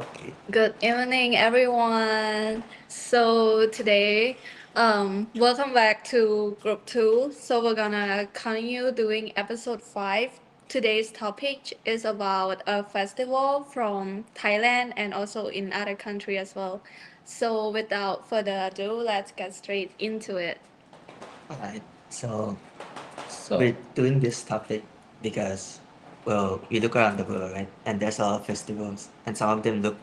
Okay. Good evening, everyone. So today, welcome back to Group 2. So we're gonna continue doing episode 5. Today's topic is about a festival from Thailand and also in other country as well. So without further ado, let's get straight into it. Alright. So So, we're doing this topic because, well, we look around the world, right? And there's a lot of festivals, and some of them look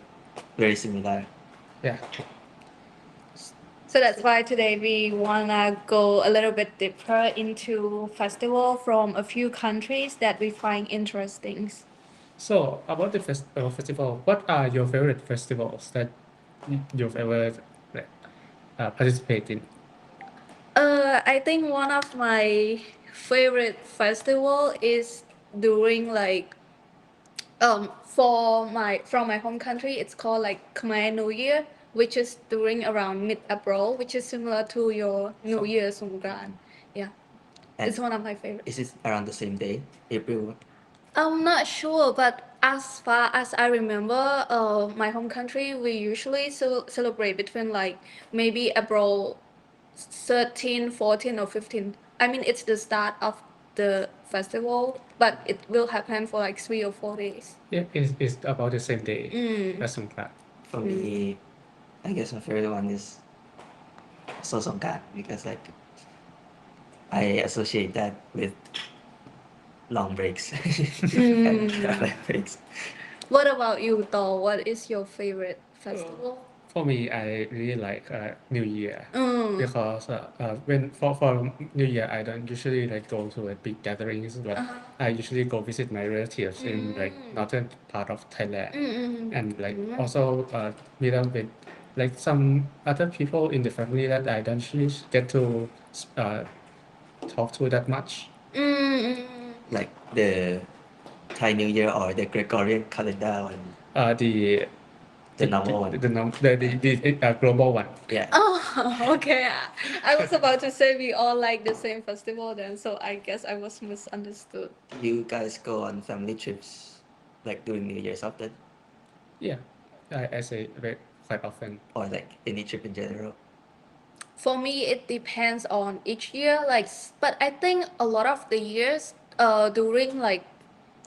very similar. yeah, So that's why today we wanna go a little bit deeper into festival from a few countries that we find interesting. so about the festival, what are your favorite festivals that you've ever like, participate in? I think one of my favorite festival is during like from my home country it's called like Khmer New Year, which is during around mid-April, which is similar to your New Year Songkran. Yeah, And it's one of my favorites. is it around the same day, April? I'm not sure, but as far as I remember, my home country, we usually celebrate between like maybe April 13, 14, or 15. I mean, it's the start of the festival, but it will happen for like 3 or 4 days. Yeah, it's about the same day as Songkran. For me, I guess my favorite one is also Songkran because like I associate that with long breaks and travel breaks. What about you, Thor? What is your favorite festival? For me, I really like New Year Mm. because when for New Year, I don't usually like go to like big gatherings, but I usually go visit my relatives in like northern part of Thailand, and like also meet up with like some other people in the family that I don't usually get to talk to that much. Like the Thai New Year or the Gregorian calendar one. The normal one. the global one. Yeah. Oh, okay. I was about to say we all like the same festival then, so I guess I was misunderstood. You guys go on family trips like during New Year's often, Yeah, I say quite often. or like any trip in general? For me, it depends on each year. But I think a lot of the years, during like,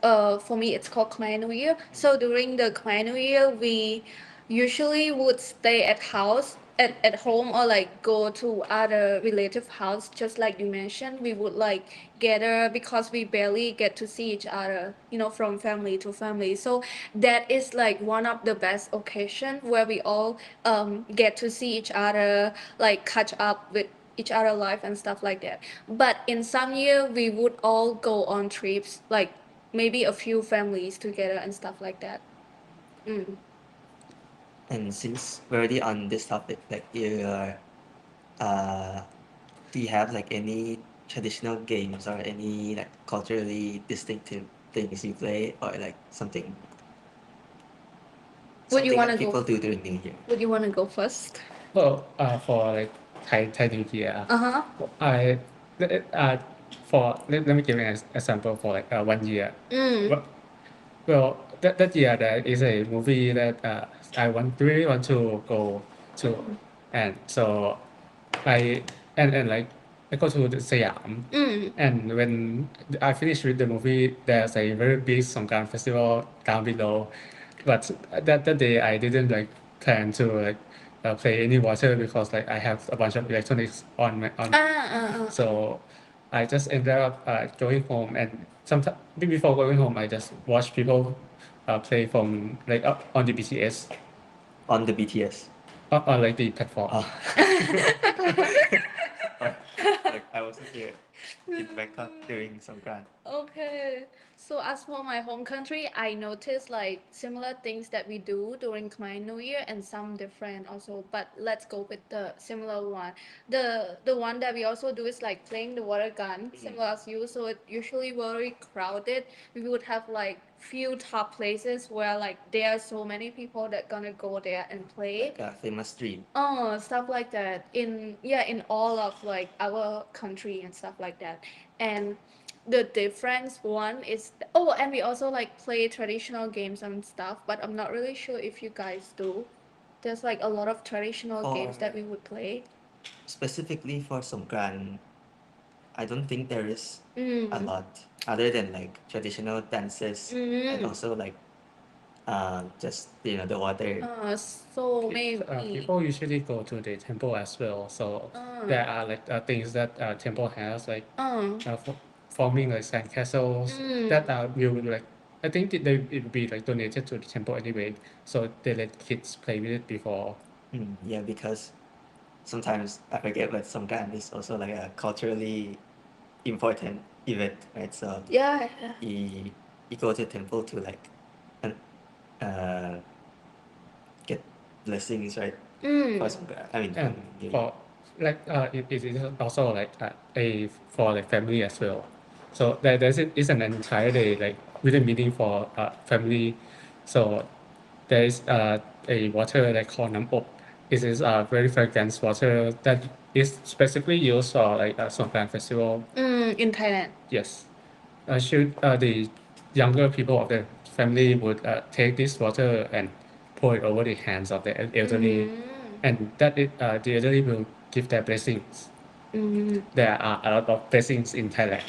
for me, it's called Khmer New Year. So during the Khmer New Year, we usually would stay at home or like go to other relative house. Just like you mentioned, we would like gather because we barely get to see each other, from family to family. So that is like one of the best occasion where we all get to see each other, like catch up with each other life and stuff like that. But in some year we would all go on trips, like maybe a few families together and stuff like that. And since we're already on this topic, like do you have like any traditional games or any like culturally distinctive things you play or like something Would you something want that to people go? do during New Year? Would you want to go first? Well, for like Thai New Year, Uh-huh. I for let me give an example for like 1 year. Well, that year there is a movie that I really want to go to, and so I and like I go to the Siam, and when I finished with the movie, there's a very big Songkran festival down below, but that day I didn't like plan to like play any water because like I have a bunch of electronics on my on. So I just ended up going home, and sometime before going home, I just watch people play from like up on the BTS On the BTS. on like the platform. Like I wasn't here in Bangkok during Songkran. Okay. So as for my home country, I noticed like similar things that we do during Khmer New Year and some different also. But let's go with the similar one. The one that we also do is like playing the water gun, similar as you. So it usually very crowded. We would have like few top places where like there are so many people that gonna go there and play. Like a famous stream. Oh, stuff like that in all of like our country and stuff like that. And the difference one is and we also like play traditional games and stuff, but I'm not really sure if you guys do. There's like a lot of traditional games that we would play. Specifically for Songkran, I don't think there is a Mm. lot other than like traditional dances and Mm. also like just the water. So maybe. People usually go to the temple as well. So there are like things that temple has like forming like sandcastles that will like I think it will be like donated to the temple anyway. So they let kids play with it before. Yeah, because sometimes I forget, but Songkran is also like a culturally important event, right? So Yeah. you go to temple to like get blessings, right? For Songkran. I mean, And New Year. for like it is also like a for like family as well. So there's is an entire day like with a meaning for family. So there is a water like called Nam-op. It is a very fragrant water that is specifically used for like a Songkran festival. In Thailand. Yes. The younger people of the family would take this water and pour it over the hands of the elderly, and the elderly will give their blessings. There are a lot of blessings in Thailand.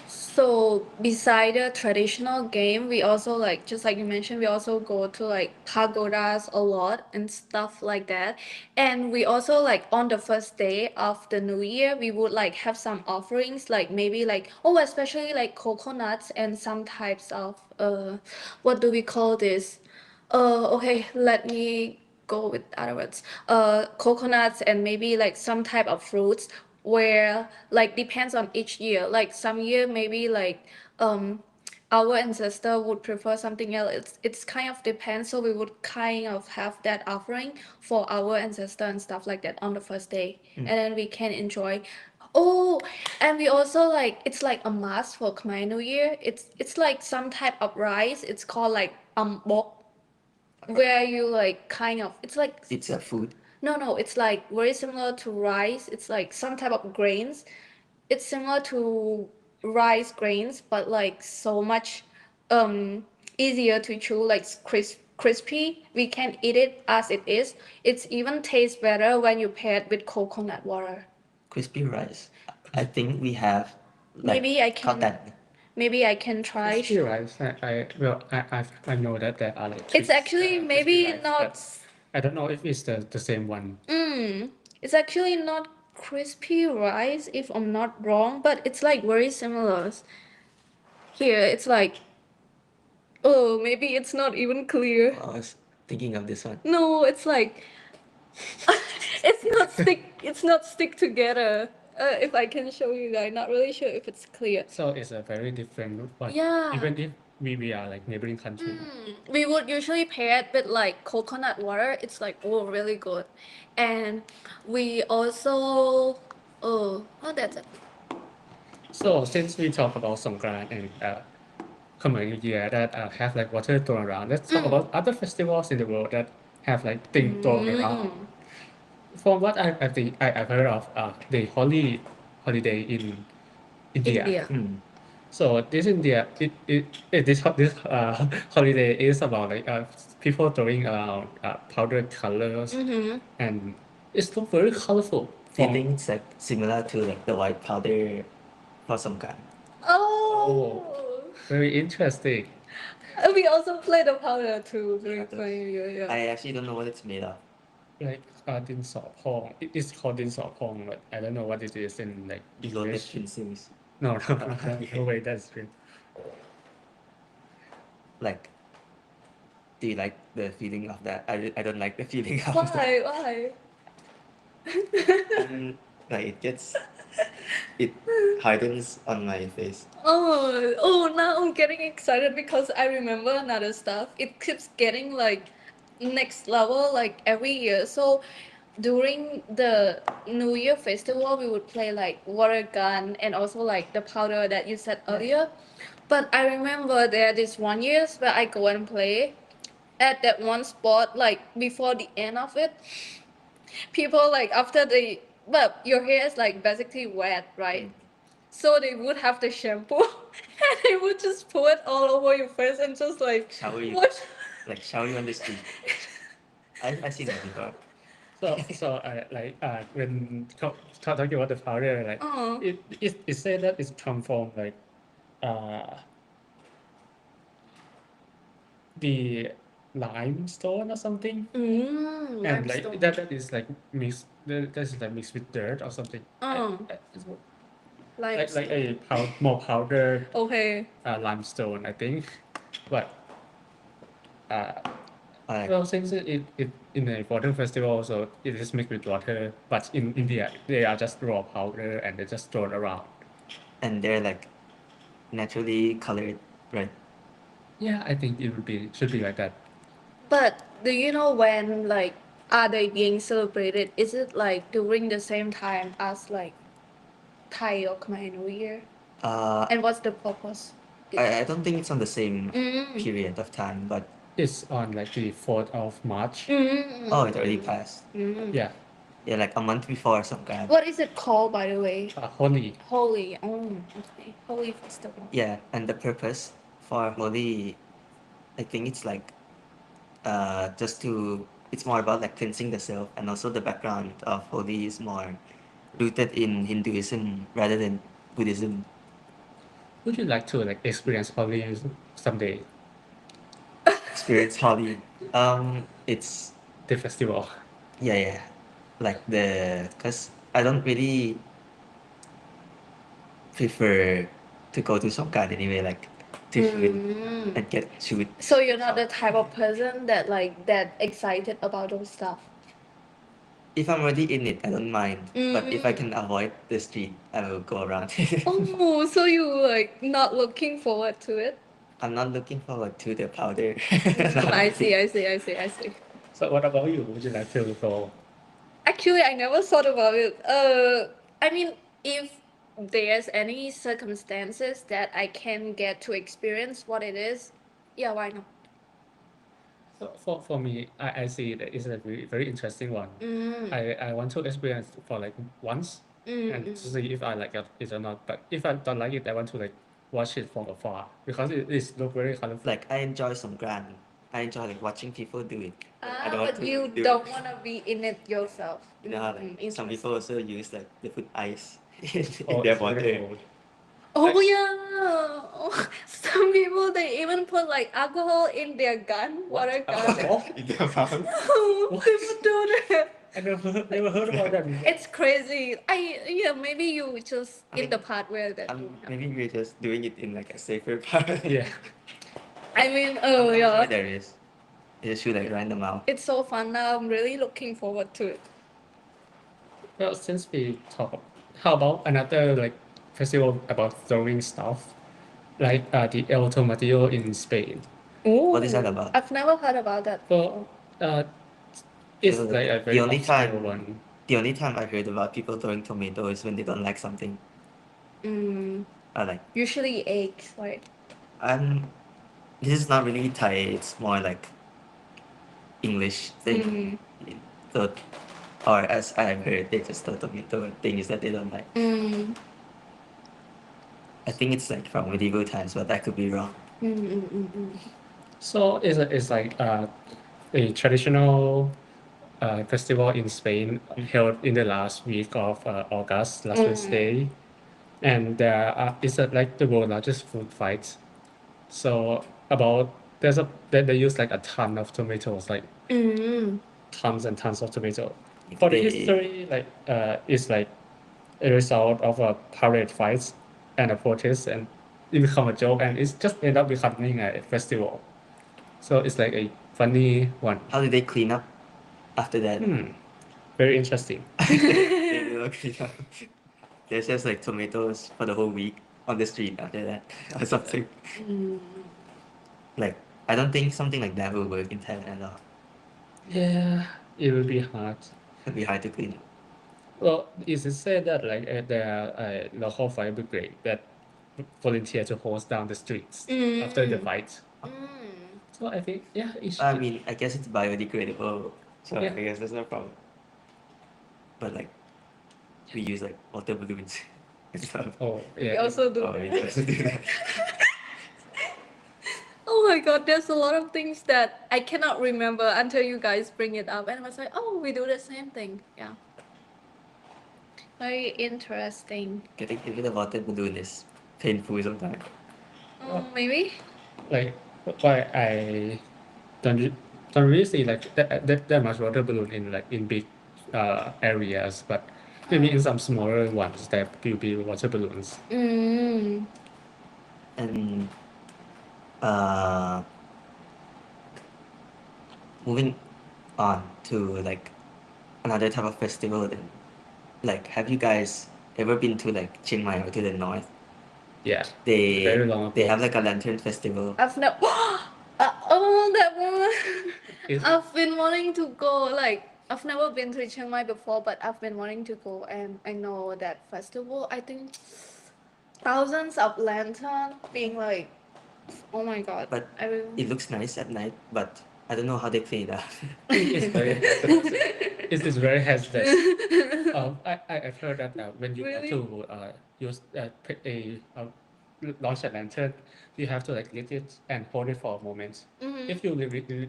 So beside the traditional game, we also like just like you mentioned, we also go to like pagodas a lot and stuff like that. And we also like on the first day of the new year, we would like have some offerings, like maybe like especially like coconuts and some types of what do we call this? Okay, let me go with other words. Coconuts and maybe like some type of fruits where like depends on each year. Like some year maybe like our ancestor would prefer something else. It's kind of depends. So we would kind of have that offering for our ancestor and stuff like that on the first day, and then we can enjoy. Oh, and we also like it's like a must for Khmer New Year. It's like some type of rice. It's called like bok, where you like kind of it's like It's a food. no, it's like very similar to rice. It's like some type of grains. It's similar to rice grains, but like so much easier to chew, like crispy. We can eat it as it is. It's even tastes better when you pair it with coconut water. Crispy rice. I think we have like Maybe I can- cotton. Maybe I can try. Crispy rice, I know that there are like. It's actually maybe rice, not. but I don't know if it's the same one. It's actually not crispy rice if I'm not wrong, but it's like very similar. Here it's like maybe it's not even clear. I was thinking of this one. No, it's like it's not stick together. If I can show you guys, not really sure if it's clear. So it's a very different one. Yeah. Even if we are like neighboring country. We would usually pair it with like coconut water. It's like really good. And we also that's it. So since we talk about Songkran and Khmer New Year that have like water thrown around, let's talk about other festivals in the world that have like things thrown around. From what I think I've heard of the holiday in India. So this India this holiday is about like people throwing around powdered colors and it's not very colorful. Do you think it's like similar to like the white powder for Songkran? Oh. Very interesting. We also play the powder too during Khmer New Year. Yeah. I actually don't know what it's made of. Like din sọ pong. It is called din sọ pong, but I don't know what it is in like Loaded English. pincers. No, no way, that's true. Like, do you like the feeling of that? I don't like the feeling of that. Why? Like it hardens on my face. Now I'm getting excited because I remember another stuff. It keeps getting like next level like every year. So during the New Year festival, we would play like water gun and also like the powder that you said earlier. But I remember there this one year where I go and play at that one spot like before the end of it. People like after your hair is like basically wet, right? so they would have the shampoo and they would just pour it all over your face and just like shower you, wash. like shower you on the street. I seen that before. So when talking about the powder, like it said that it's come from like the limestone or something, and like Limestone. that is like mixed. That is like mixed with dirt or something. It's like a more powdered Okay. limestone, I think. But Like, well, since it in a water festival, so it is mixed with water. But in India, they are just raw powder and they just thrown around. and they're like naturally colored, right? Yeah, I think it should be like that. But do you know when like are they being celebrated? Is it like during the same time as like Thai or Khmer New Year? And what's the purpose? I don't think it's on the same Mm. period of time, but It's on like the 4th of March. oh, it already passed. Yeah, Yeah, like a month before Songkran. What is it called, by the way? Holi. Holy. Oh, okay. Holy festival. Yeah, and the purpose for Holi, I think it's like just to, it's more about like cleansing the self, and also the background of Holi is more rooted in Hinduism rather than Buddhism. Would you like to like experience Holi someday? Experience Holi. It's The festival. yeah, like cause I don't really prefer to go to Songkran anyway, like to shoot and get shoot. So you're not the type of person that like that excited about those stuff. If I'm already in it, I don't mind. But if I can avoid the street, I will go around. Oh, so you like not looking forward to it? I'm not looking forward to the powder. I see. So what about you? Would you like to go? Actually, I never thought about it. I mean, if there's any circumstances that I can get to experience what it is, yeah, why not? So for me, I see that it's a very interesting one. I want to experience for like once and to see if I like it or not. But if I don't like it, I want to like watch it from afar because it is look very colorful. Like I enjoy Songkran. I enjoy like watching people do it. I don't want But to you do don't it. want to be in it yourself. You know how like some people also use like they put ice in Oh, their it's very water. cold. Oh yeah. Oh, some people they even put like alcohol in their gun, water gun. In their mouth. People do that. I never heard about that. It's crazy. Maybe you just in the part where that. Maybe we're just doing it in like a safer part. Yeah. I mean, I'm sure yeah. there is. You just shoot like right in the mouth. It's so fun now. I'm really looking forward to it. Well, since we talk, how about another like festival about throwing stuff, like the El Tomatillo in Spain? Ooh. What is that about? I've never heard about that. Well, it's The- like a the very only obscure time- one. The only time I heard about people throwing tomato is when they don't like something. Like Usually eggs, right? this is not really Thai. It's more like English thing. So, or as I've heard, they just throw tomato at things that they don't like. I think it's like from medieval times, but I could be wrong. So it's like a traditional festival in Spain held in the last week of August, last Wednesday, and it's like the world's largest food fight. So they use like a ton of tomatoes, like tons and tons of tomato. For the history, like it's like a result of a parade fights and a protest, and it become a joke, and it's just end up becoming a festival. So it's like a funny one. How did they clean up after that? Very interesting. They don't clean up. There's just like tomatoes for the whole week on the street after that or something. Like I don't think something like that will work in Thailand at all. Yeah, it will be hard. It'd be hard to clean up. Well, it is said that like there are a local fire brigade that volunteer to hose down the streets after the fight. So I think I mean, I guess it's biodegradable, so Yeah. I guess there's no problem. But like, we use like water balloons Oh We yeah. also do Oh, we that. also do that. Oh my god, there's a lot of things that I cannot remember until you guys bring it up, and I was like, oh, we do the same thing. Yeah. Very interesting. Getting hit with a water balloon is painful sometimes. Maybe. Like why I don't really see like that much water balloon in big areas, but maybe in some smaller ones there will be water balloons. Mm. And moving on to like another type of festival, then like have you guys ever been to like Chiang Mai or to the north? Yeah. They Very long they ago. have like a lantern festival. I've never. Oh, that one. Is- I've been wanting to go. Like, I've never been to Chiang Mai before, but I've been wanting to go, and I know that festival. I think thousands of lanterns being like, oh my god. But I will. It looks nice at night, but I don't know how they clean it up. it's very it's very hazardous. I've heard that when you Really? want to use launch a lantern, you have to like lift it and hold it for a moment. Mhm. If you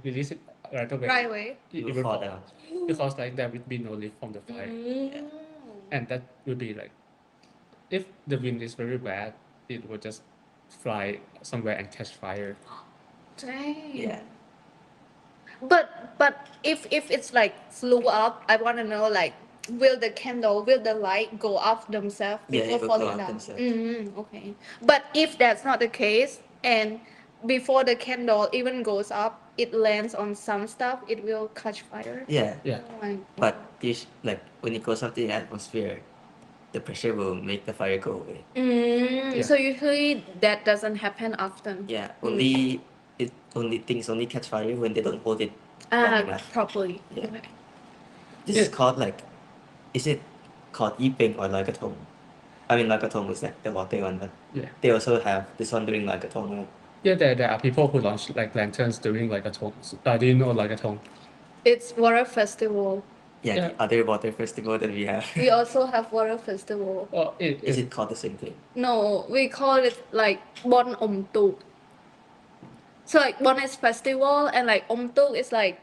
release it right away, Right away. it Will will fall fall down. because like there will be no lift from the fire, Mm. and that will be like if the wind is very bad, it will just fly somewhere and catch fire. Dang. Yeah. But if it's like flew up, I want to know like will the light go off themselves Yeah, before it will falling go off down? themselves. Okay. But if that's not the case, and before the candle even goes up, it lands on some stuff, it will catch fire. Yeah. Yeah. Oh my But God. like when it goes up to the atmosphere, the pressure will make the fire go away. Yeah. So usually that doesn't happen often. Yeah. Things only catch fire when they don't hold it long enough. Properly. Yeah. Okay. This is called like, is it called Yipeng or Loikatong? I mean, Loikatong is like the water one, but Yeah. they also have this one during Loikatong, right? Yeah, there are people who launch like lanterns during like a talk. Do you know like a talk? It's water festival. Yeah, Yeah. the other water festival that we have. We also have water festival. Well, Is it called the same thing? No, we call it like Bon Om Tuk. So like Bon is festival and like Om Tuk is like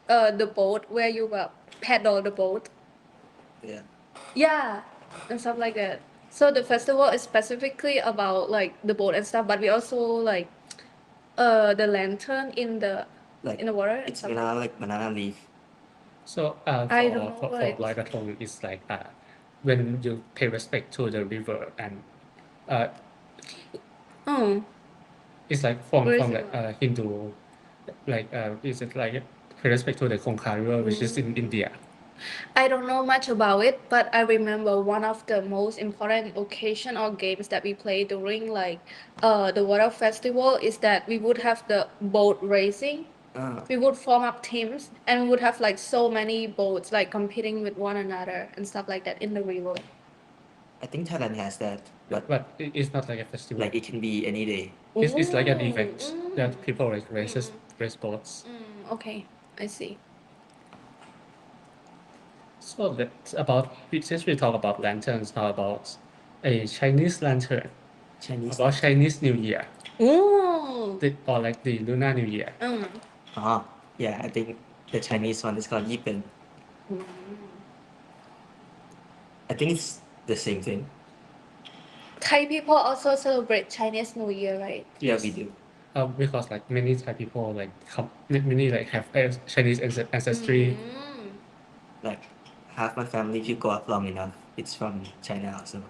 the boat where you paddle the boat. Yeah. Yeah, and stuff like that. So the festival is specifically about like the boat and stuff, but we also like the lantern in the water and It's stuff. banana leaf. So I don't know for what it is. like a talk, it's like when you pay respect to the river and Oh, it's like from Where is from it like Hindu, like is it like pay respect to the Kongka River, which is in India. I don't know much about it, but I remember one of the most important occasion or games that we play during like the water festival is that we would have the boat racing. We would form up teams and we would have like so many boats like competing with one another and stuff like that in the river. I think Thailand has that, but But it's not like a festival. like it can be any day. It's like an Ooh, event that people like race boats. Okay, I see. So that's since we talk about lanterns, how about a Chinese lantern? Chinese. About Chinese New Year, Ooh. or like the Lunar New Year. Yeah, I think the Chinese one is called Yipeng. I think it's the same thing. Thai people also celebrate Chinese New Year, right? Yeah, we do. Because like many Thai people many like have Chinese ancestry. Like half my family, if you go up long enough, it's from China also.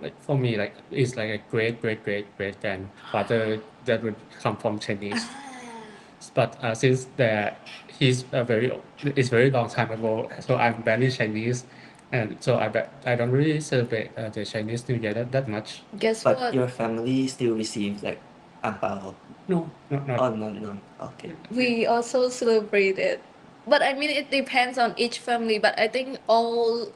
Like for me, like it's like a great grandfather that would come from Chinese. But since it's very long time ago, so I'm barely Chinese, and so I don't really celebrate the Chinese New Year that much. Guess But what? your family still receives like angpao. No, not. Oh no. Okay. We also celebrate it. But I mean, it depends on each family. But I think a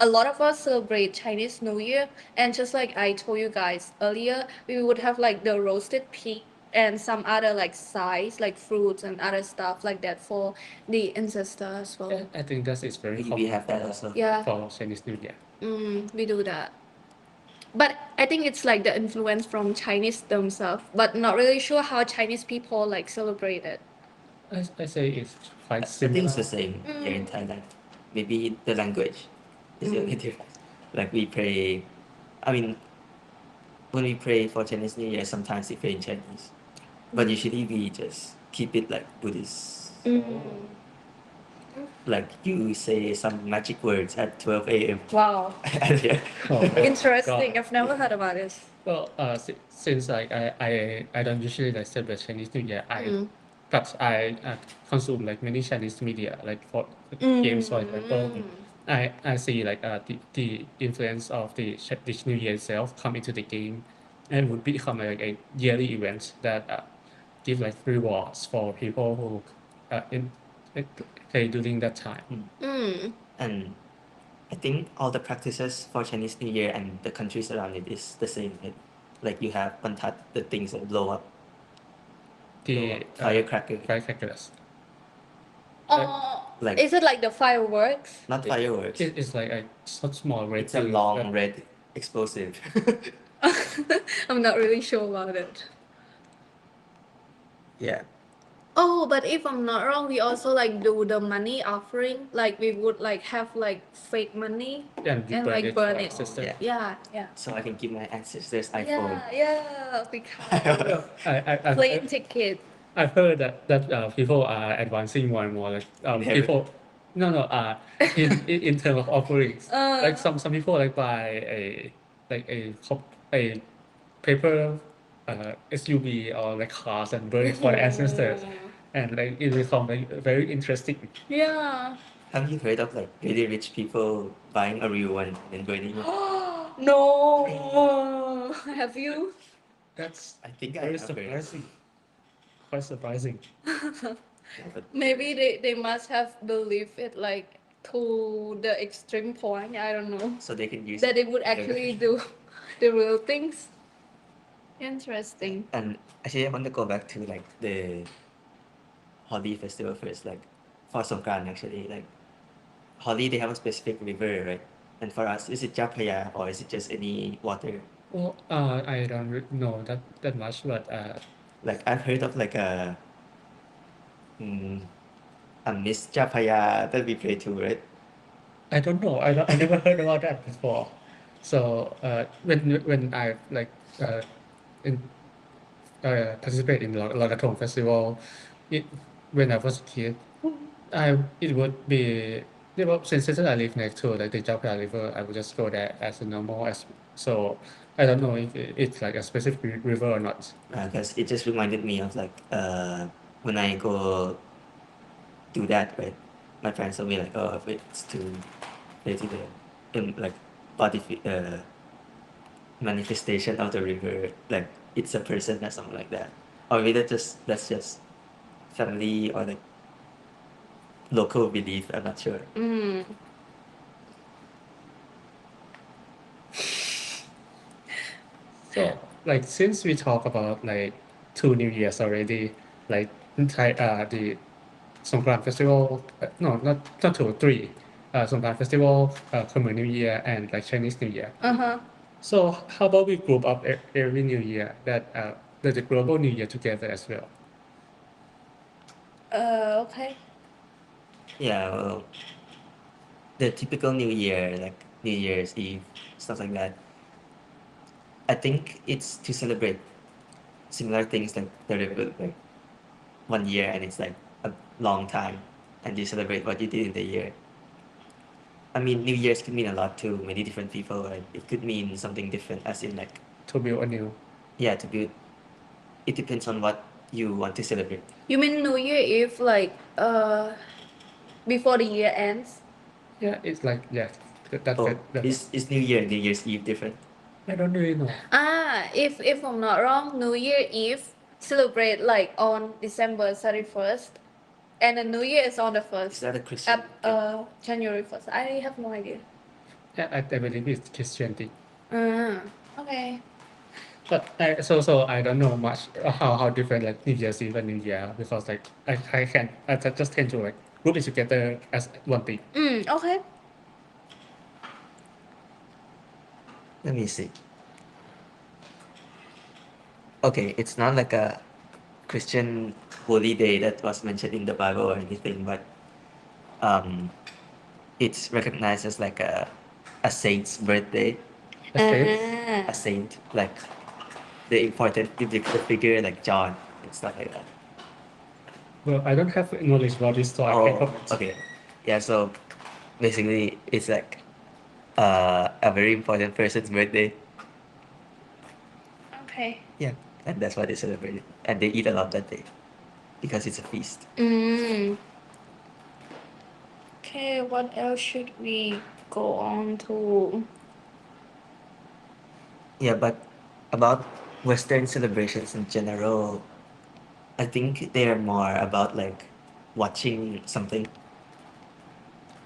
lot of us celebrate Chinese New Year. And just like I told you guys earlier, we would have like the roasted pig and some other like sides, like fruits and other stuff like that for the ancestors as well. Yeah, I think that is very We common have that also. Yeah. for Chinese New Year. We do that. but I think it's like the influence from Chinese themselves, but not really sure how Chinese people like celebrate it. I say it's quite I similar. think it's the same here in Thailand. Maybe the language is the only difference. Like we pray, I mean, when we pray for Chinese New Year, sometimes we pray in Chinese, but usually we just keep it like Buddhist. Like you say some magic words at 12 a.m. Wow, Yeah. Oh, interesting. God. I've never heard about this. Well, since like I don't usually like celebrate Chinese New Year, but I consume like many Chinese media, like for games, for example. I see like the influence of the Chinese New Year itself come into the game, and would become like a yearly event that give like rewards for people who play during that time. And I think all the practices for Chinese New Year and the countries around it is the same. Like you have pantat, the things that blow up, The firecrackers. firecrackers. Like- Is it like the fireworks? Not fireworks. It's like a small red. It's a thing long that- red explosive. I'm not really sure about it. Yeah. Oh, but if I'm not wrong, we also like do the money offering. Like we would like have like fake money. and we And, burn like, it burn for it. ancestors. Yeah. Yeah. So I can give my ancestors iPhone. Yeah. Because I plane ticket. I've heard that people are advancing more and more. Like In heaven. people, no, in terms of offerings, like some people like buy a paper SUV or like cars and burn it for the ancestors, and like it become like very interesting. Yeah. Have you heard of like really rich people buying a real one and burning it? No. Have you? That's I think I very have heard. surprising. Quite surprising. Yeah, but Maybe they must have believed it like to the extreme point. I don't know. so they can use That they would actually do the real things. Interesting. And actually, I want to go back to like the Holi festival first. Like for Songkran, actually, like Holi, they have a specific river, right? And for us, is it Chao Phraya or is it just any water? Well, I don't know that much, but Like I've heard of like a Miss Chao Phraya that we pray to, right? I don't know. I never heard about that before. So when I like participate in Logatong festival, when I was a kid, it would be since I live next to like the Chao Phraya River, I would just go there as a normal as so. I don't know if it's like a specific river or not. Because it just reminded me of like when I go do that, right? My parents told me like, oh, if it's to pray to the like body manifestation of the river, like it's a person or something like that, or maybe that's just family or like local belief. I'm not sure. So, like, since we talk about like 2 New Years already, like the Songkran Festival, no, not 2, 3, Songkran Festival, Khmer New Year, and like Chinese New Year. So, how about we group up every New Year that the global New Year together as well? Okay. Yeah, well, the typical New Year, like New Year's Eve, stuff like that. I think it's to celebrate similar things like the river, like 1 year, and it's like a long time, and you celebrate what you did in the year. I mean, New Year's could mean a lot to many different people, right? It could mean something different, as in like, To build anew. yeah, to build. It depends on what you want to celebrate. You mean New Year Eve like before the year ends? Yeah, it's like that. Oh, is New Year and New Year's Eve different? I don't really know. If I'm not wrong, New Year Eve celebrate like on December 31st, and the New Year is on the Is 1st. that a Christian? January 1st. I have no idea. Yeah, I believe it's Christianity. Okay. But so I don't know much how different like New Year's Eve and New Year because like I just tend to like group it together as one thing. Okay. Let me see. okay, it's not like a Christian holy day that was mentioned in the Bible or anything, but um, it's recognized as like a saint's birthday. A saint? A saint, like the important biblical figure like John and stuff like that. Well, I don't have knowledge about this, so I can't comment. Okay. Yeah, so basically it's like a very important person's birthday. Okay. Yeah, and that's why they celebrate it. And they eat a lot that day because it's a feast. Okay, what else should we go on to? Yeah, but about Western celebrations in general, I think they are more about like watching something.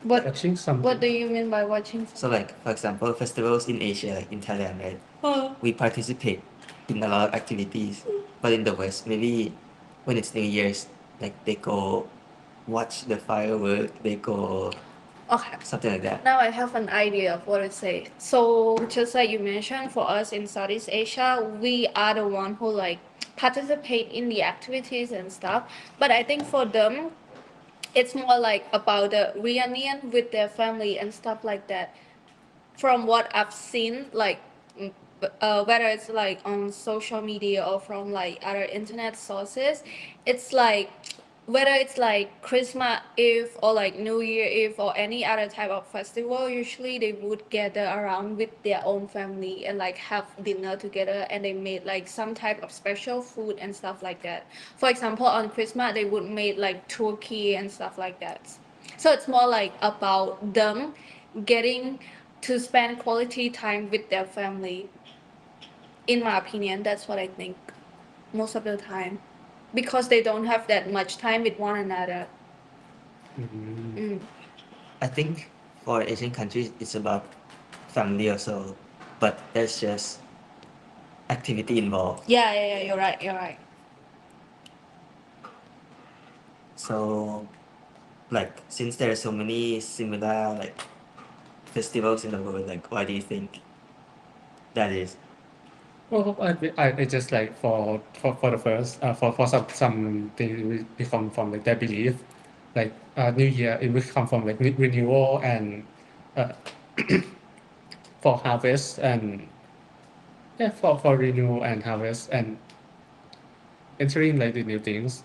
What Watching something. What do you mean by watching? So like for example, festivals in Asia, like in Thailand, right? We participate in a lot of activities. But in the West, maybe when it's New Year's, like they go watch the firework, they go Okay. something like that. Now I have an idea of what to say. So just like you mentioned, for us in Southeast Asia, we are the one who like participate in the activities and stuff. But I think for them, it's more like about the reunion with their family and stuff like that. From what I've seen, like whether it's like on social media or from like other internet sources, it's like whether it's like Christmas Eve or like New Year Eve or any other type of festival, usually they would gather around with their own family and like have dinner together, and they made like some type of special food and stuff like that. For example, on Christmas they would make like turkey and stuff like that. So it's more like about them getting to spend quality time with their family. In my opinion, that's what I think most of the time, because they don't have that much time with one another. I think for Asian countries, it's about family also, but there's just activity involved. Yeah, you're right. So, like, since there are so many similar like festivals in the world, like, why do you think that is? Well, I just like for the first for some things we come from like their belief, like New Year it will come from like renewal and uh, for harvest and yeah for renewal and harvest and entering like the new things.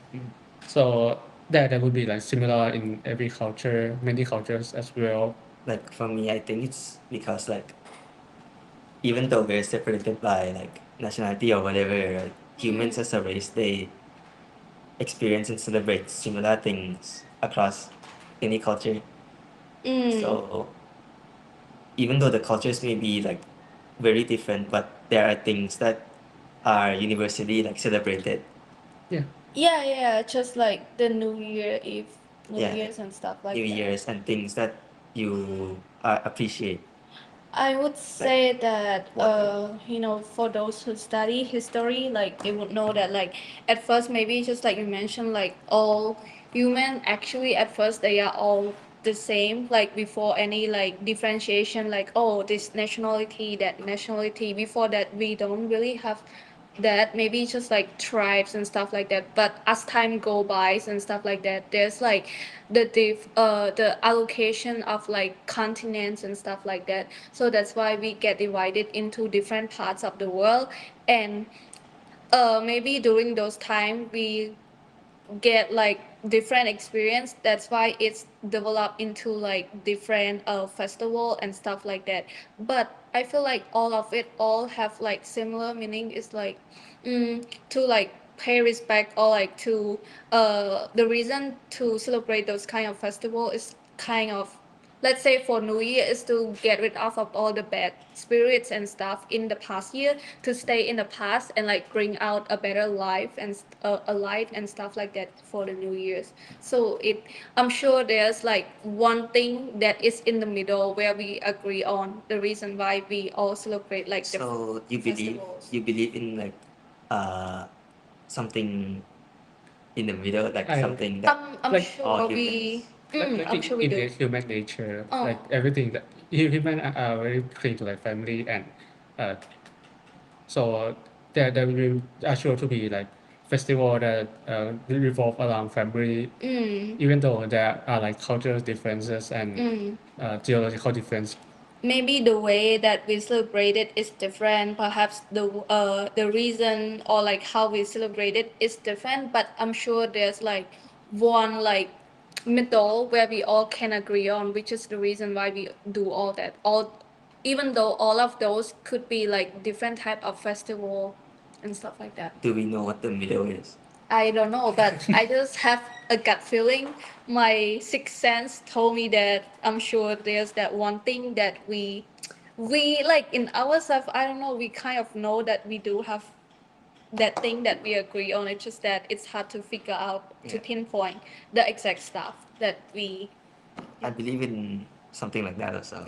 So that would be like similar in every culture, many cultures as well. Like, for me, I think it's because like even though we're separated by like nationality or whatever, right, humans as a race, they experience and celebrate similar things across any culture. So even though the cultures may be like very different, but there are things that are universally like celebrated. Yeah. Yeah, just like the New Year Eve, New Yeah. Year's and stuff like New that. Year's and things that you appreciate. I would say that what? for those who study history, like they would know that like at first maybe just like you mentioned, like all human actually at first they are all the same, like before any like differentiation, like oh this nationality, that nationality. Before that we don't really have that, maybe just like tribes and stuff like that. But as time go by and stuff like that, there's like the allocation of like continents and stuff like that. So that's why we get divided into different parts of the world. And maybe during those time we get like different experience. That's why it's developed into like different festival and stuff like that. But I feel like all of it all have like similar meaning. Is like to like pay respect, or like to the reason to celebrate those kind of festival is kind of, let's say for New Year, is to get rid of all the bad spirits and stuff in the past year, to stay in the past and like bring out a better life and a light and stuff like that for the New Year's. So I'm sure there's like one thing that is in the middle where we agree on the reason why we all celebrate like the So festivals. you believe in like something in the middle, like I- something that I'm like sure all we. humans. like I'm sure we in do. the human nature, Oh. like everything that human are very clean to like family and so there will sure to be like festival that revolve around family, even though there are like cultural differences and geological difference. Maybe the way that we celebrate it is different. Perhaps the reason or like how we celebrate it is different. But I'm sure there's like one like middle where we all can agree on, which is the reason why we do all that. Even though all of those could be like different type of festival and stuff like that. Do we know what the middle is? I don't know, but I just have a gut feeling. My sixth sense told me that I'm sure there's that one thing that we like in ourselves. I don't know. We kind of know that we do have that thing that we agree on. It's just that it's hard to figure out to Yeah. pinpoint the exact stuff that we. I believe in something like that also.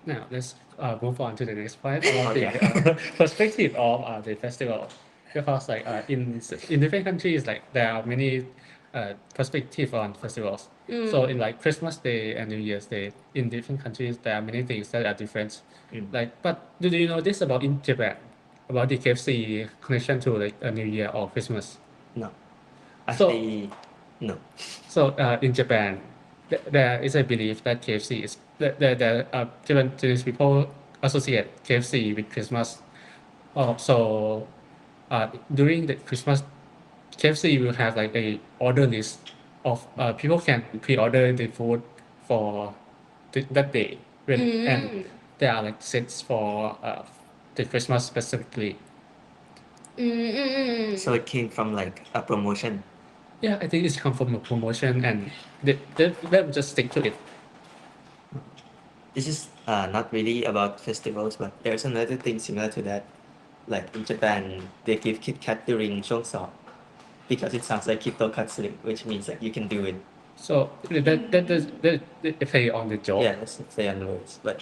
Now let's move on to the next point about the Yeah. perspective of the festival, because like in different countries like there are many perspective on festivals. So in like Christmas Day and New Year's Day in different countries there are many things that are different. Like, but do you know this about in Japan about the KFC connection to like a New Year or Christmas? No. Actually, no. So in Japan, there is a belief that KFC is the Japanese people associate KFC with Christmas. So during the Christmas, KFC will have like a order list of people can pre-order the food for that day and there are like sets for the Christmas specifically. So it came from like a promotion. Yeah, I think it's come from a promotion and they just stick to it. This is not really about festivals, but there's another thing similar to that. Like in Japan, they give Kit Kat during ช่วงสอบ because it sounds like Kitokatsu, which means like you can do it. So that play on the joke. Yeah, that's play on the words. But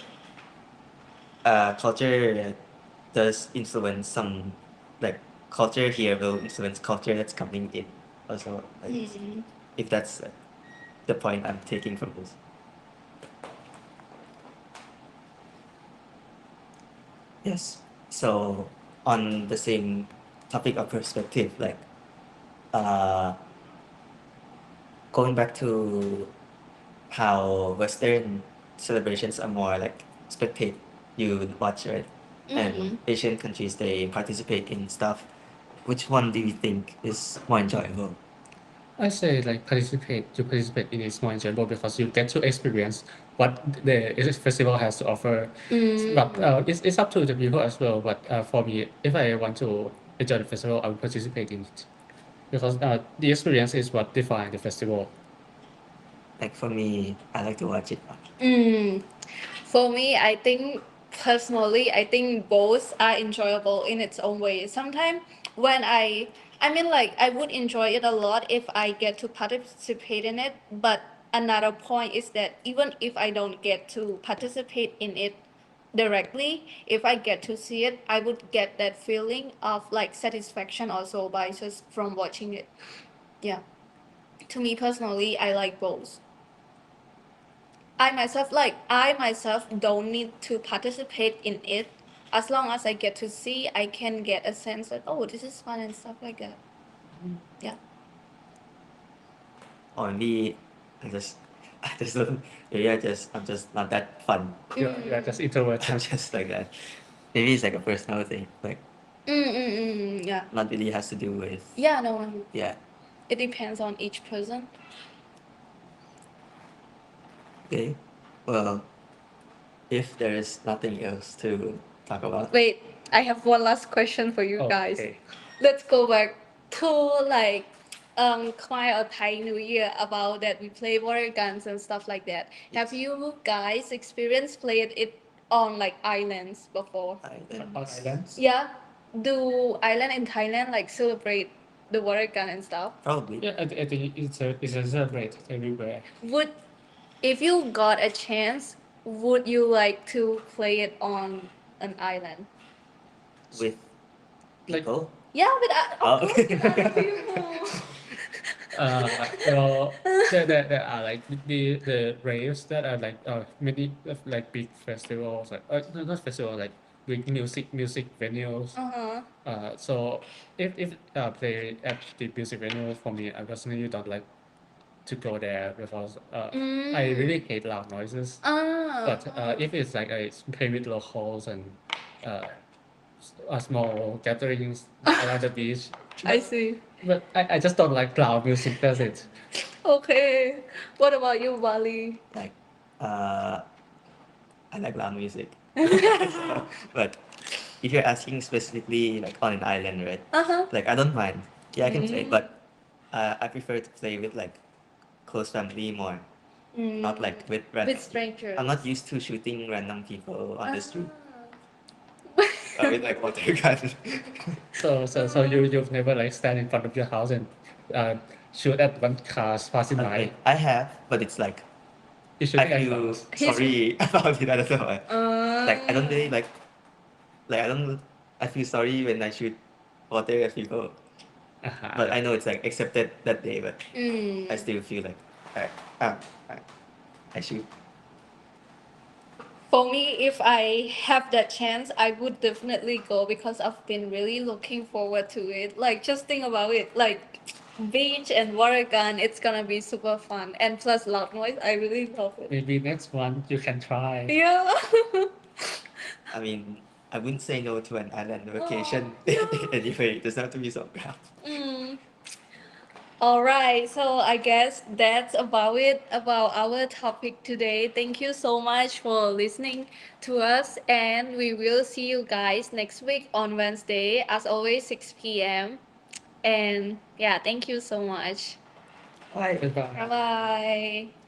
culture does influence some, like culture here will influence culture that's coming in also. Like, if that's the point I'm taking from this. Yes. So on the same topic of perspective, like going back to how Western celebrations are more like spectate, you watch, right? And Asian countries, they participate in stuff. Which one do you think is more enjoyable? I say like you participate in is more enjoyable because you get to experience what the festival has to offer. But it's up to the people as well. But for me, if I want to enjoy the festival, I will participate in it because the experience is what defines the festival. Like for me, I like to watch it. For me, I think personally, I think both are enjoyable in its own way. Sometimes when I mean like I would enjoy it a lot if I get to participate in it. But another point is that even if I don't get to participate in it directly, if I get to see it, I would get that feeling of like satisfaction also by just from watching it. Yeah. To me personally, I like both. I myself don't need to participate in it. As long as I get to see, I can get a sense that, oh, this is fun and stuff like that. Yeah. Or maybe I just don't, maybe I'm just not that fun. You're just introvert. I'm just like that. Maybe it's like a personal thing, like Yeah. not really has to do with, Yeah, no. yeah. It depends on each person. Okay. Well, if there is nothing else to talk about, Wait, I have one last question for you guys. Okay. Let's go back to like Khmer or Thai New Year about that we play water guns and stuff like that. Have you guys experienced played it on like islands before? On islands? Yeah. Do island in Thailand like celebrate the water gun and stuff? probably. Yeah, I think it's a celebrate everywhere. If you got a chance, would you like to play it on an island? With Like- people. Yeah, with Oh. of course with other people. Well, there are like the raves that are like many like big festivals like no, not festival like big music venues. So if play at the music venue for me, I personally don't like to go there because I really hate loud noises. But if it's like I play with locals and a small gatherings around the beach, I see. but I just don't like loud music. That's it. Okay. What about you, Bali? Like, I like loud music. But if you're asking specifically like on an island, right? Like I don't mind. Yeah, I can play, but I prefer to play with like close family more, not like with With strangers. I'm not used to shooting random people on the street with like water gun. So you've never like stand in front of your house and shoot at one car passing by. I have, but it's like You should I feel sorry about it. I don't know. Like I don't really like I don't. I feel sorry when I shoot water at people, but I know it's like accepted that day. But I still feel like I shoot. For me, if I have that chance, I would definitely go because I've been really looking forward to it. Like, just think about it. Like, beach and water gun, it's gonna be super fun. And plus loud noise, I really love it. Maybe next one you can try. Yeah. I mean, I wouldn't say no to an island vacation anyway. It doesn't have to be so crowded. Alright, so I guess that's about it about our topic today. Thank you so much for listening to us, and we will see you guys next week on Wednesday, as always, 6 p.m. And yeah, thank you so much. Bye. Goodbye. Bye bye.